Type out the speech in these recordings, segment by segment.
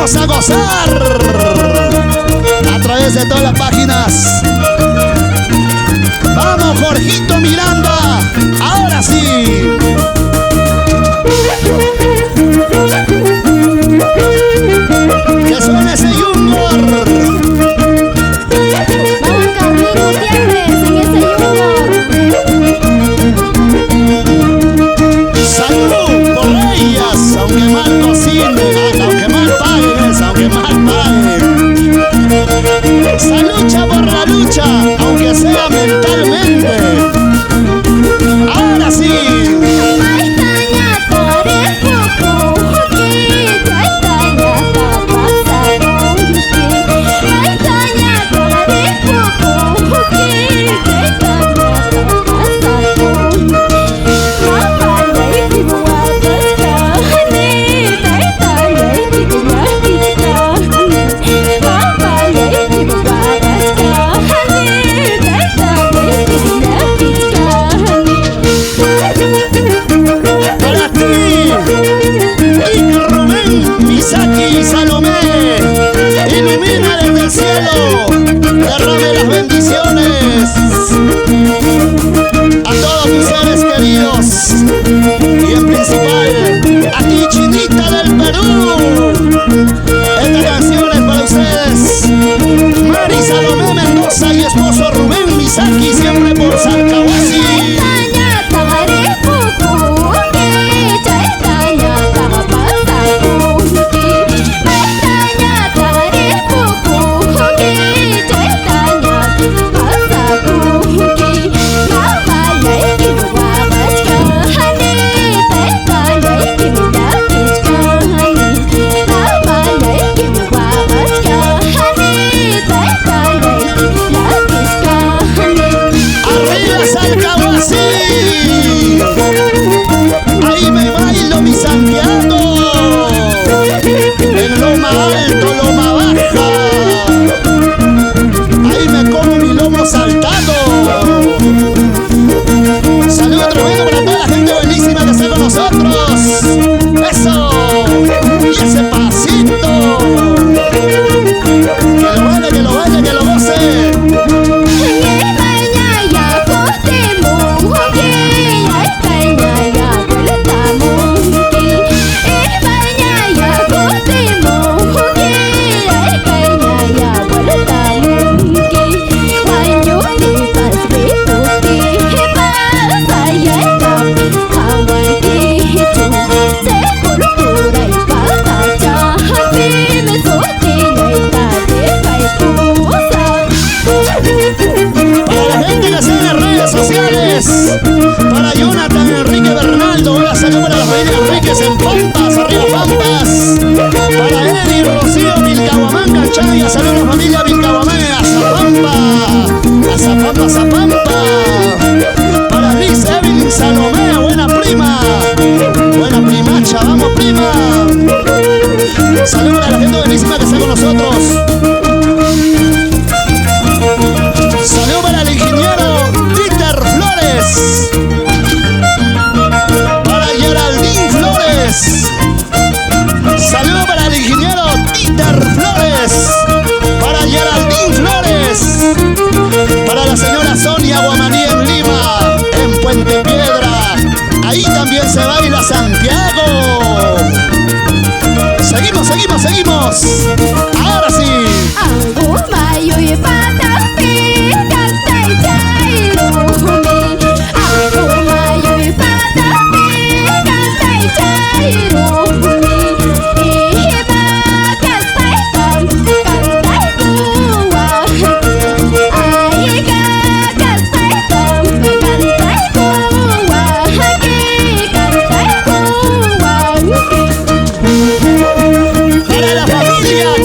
vamos a gozar a través de todas las páginas. Vamos, Jorgito Miranda, ahora sí. Que suene ese Junior. Vamos, Carmen Gutiérrez, en ese Junior. Salud por ellas, aunque mal cocinen, aunque mal paguen, aunque mal paguen. Esa lucha por la lucha, aunque sea mentalmente. Ahora sí. Misaki, Salomé, ilumina desde el cielo, derrame las bendiciones a todos mis seres queridos y en principal a ti, Chinita del Perú. Esta canción es para ustedes, Mari Salomé Mendoza y esposo Rubén Misaki, siempre por Salcahuasi. Ahí me bailo mi Santiago, en loma alto, loma baja, ahí me como mi lomo saltado. Saludos tremendo para toda la gente buenísima que está con nosotros. Eso, y ese pasito, que lo baile, que lo baile, que lo goce. Para Jonathan Enrique Bernaldo, una salud para la familia Enríquez en Pampas, arriba Pampas. Para Eddie Rocío Vilcahuamán, Chaya, salud a la familia Vilcahuamán, a Zapampa, a Zapampa, a Zapampa. Para Liz Evelyn Salomé, buena prima, buena primacha, vamos prima. Salud para la gente buenísima que está con nosotros. Salud para el ingeniero Dieter Flores, para Geraldine Flores. Saludo para el ingeniero Dieter Flores, para Geraldine Flores, para la señora Sonia Guamaní en Lima, en Puente Piedra. Ahí también se baila Santiago. Seguimos, seguimos, seguimos. Ahora sí.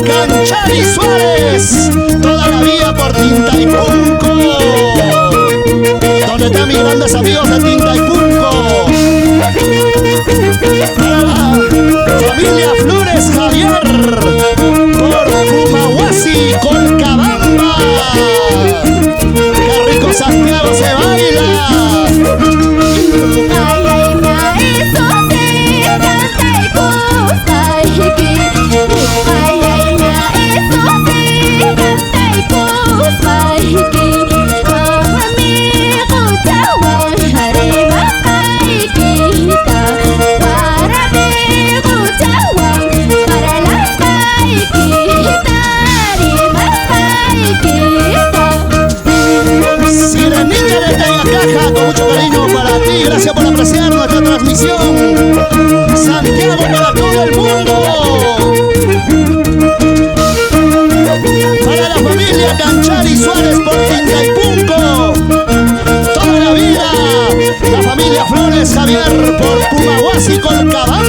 Canchari Suárez, toda la vida por Tinta y Punco, donde están mis grandes amigos de Tinta y Punco. Para la familia Flores Javier, por Fumahuasi, Colcabamba. Qué rico Santiago se baila. Ay, Gracias por apreciar nuestra transmisión. Santiago para todo el mundo. Para la familia Canchari Suárez por Tintaipunco. Toda la vida. La familia Flores Javier por Pumahuasi, Colcabamba.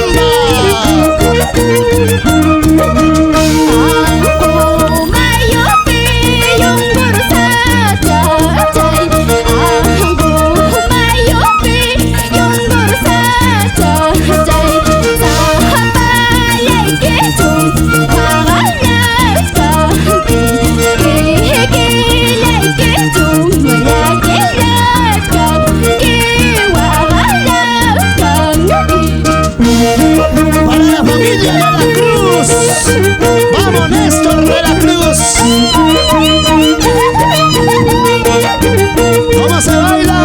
¡Vamos, Néstor de la Cruz! ¿Cómo se baila?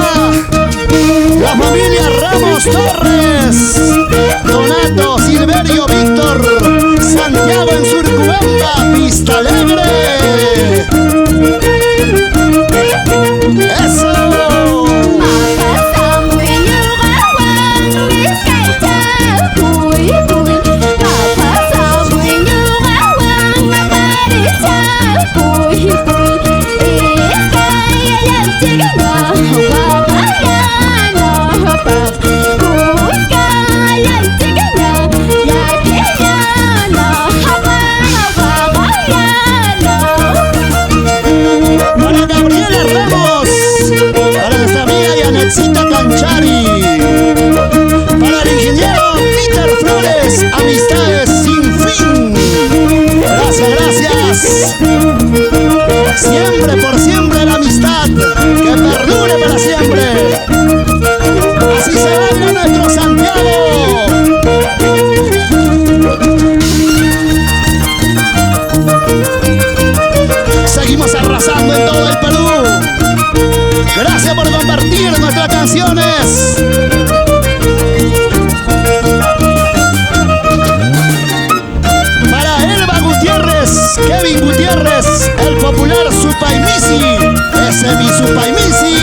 La familia Ramos Torres, Donato, Silverio, Víctor, Santiago en Surcubamba, Pista Alegre. ¡Eso! Para Gabriela Ramos, para nuestra amiga Yanetcita Canchari, para el ingeniero Peter Flores, amistades sin fin. Gracias, gracias. Siempre por siempre la amistad, que perdure para siempre. Así se baila nuestro Santiago. Seguimos arrasando en todo el Perú. Gracias por compartir nuestras canciones. Para Elba Gutiérrez, Kevin Gutiérrez, el popular Supaimisi. Ese es mi Supaimisi,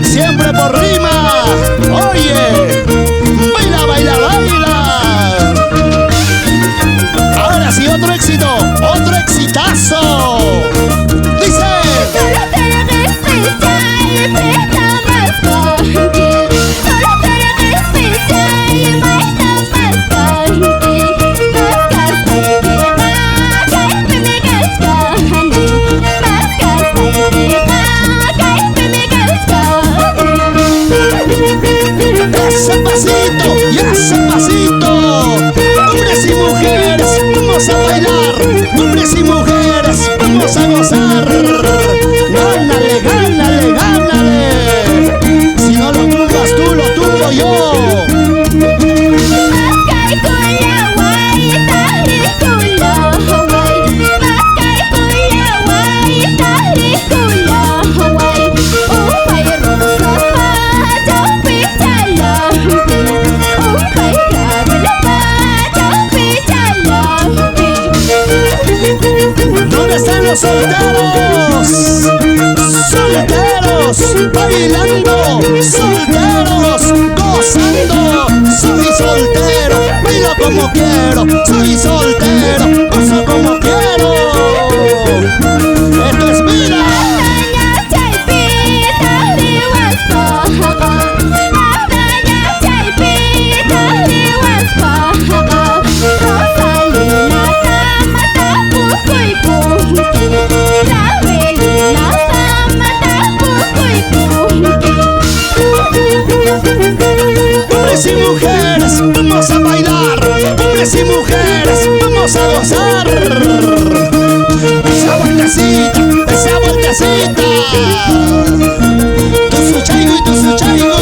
siempre por rima. Oye, baila, baila, baila. Ahora sí, otro éxito, otro exitazo. Dice: ese pasito y ese pasito. Hombres y mujeres, vamos a bailar. Hombres y mujeres, vamos a gozar. Gánale, gánale, gánale. Si no lo tumbas tú, lo tumbo yo. ¿Dónde están los solteros? Solteros, bailando, solteros, gozando. Soy soltero, bailo como quiero. Soy soltero, gozo como quiero. Esto es vida. Hombres y mujeres, vamos a bailar. Hombres y mujeres, vamos a gozar. Esa vueltecita, esa vueltecita. Tu suchaigo y tu suchaigo.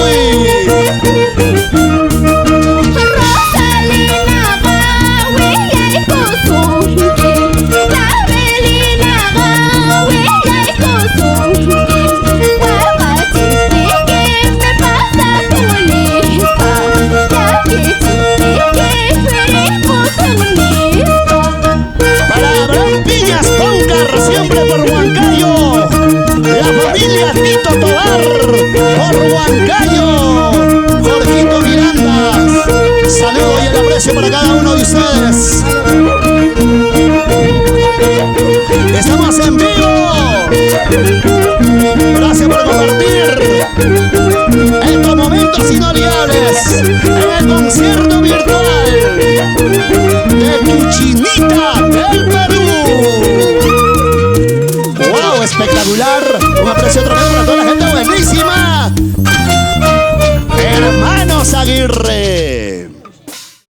Para Abraham Piñas Paucar, siempre por Huancayo. La familia Tito Tobar por Huancayo. aprecio para cada uno de ustedes. Estamos en vivo. Gracias por compartir estos momentos inolvidables en el concierto virtual de Tu Chinita del Perú. ¡Wow! Espectacular. Un aprecio otro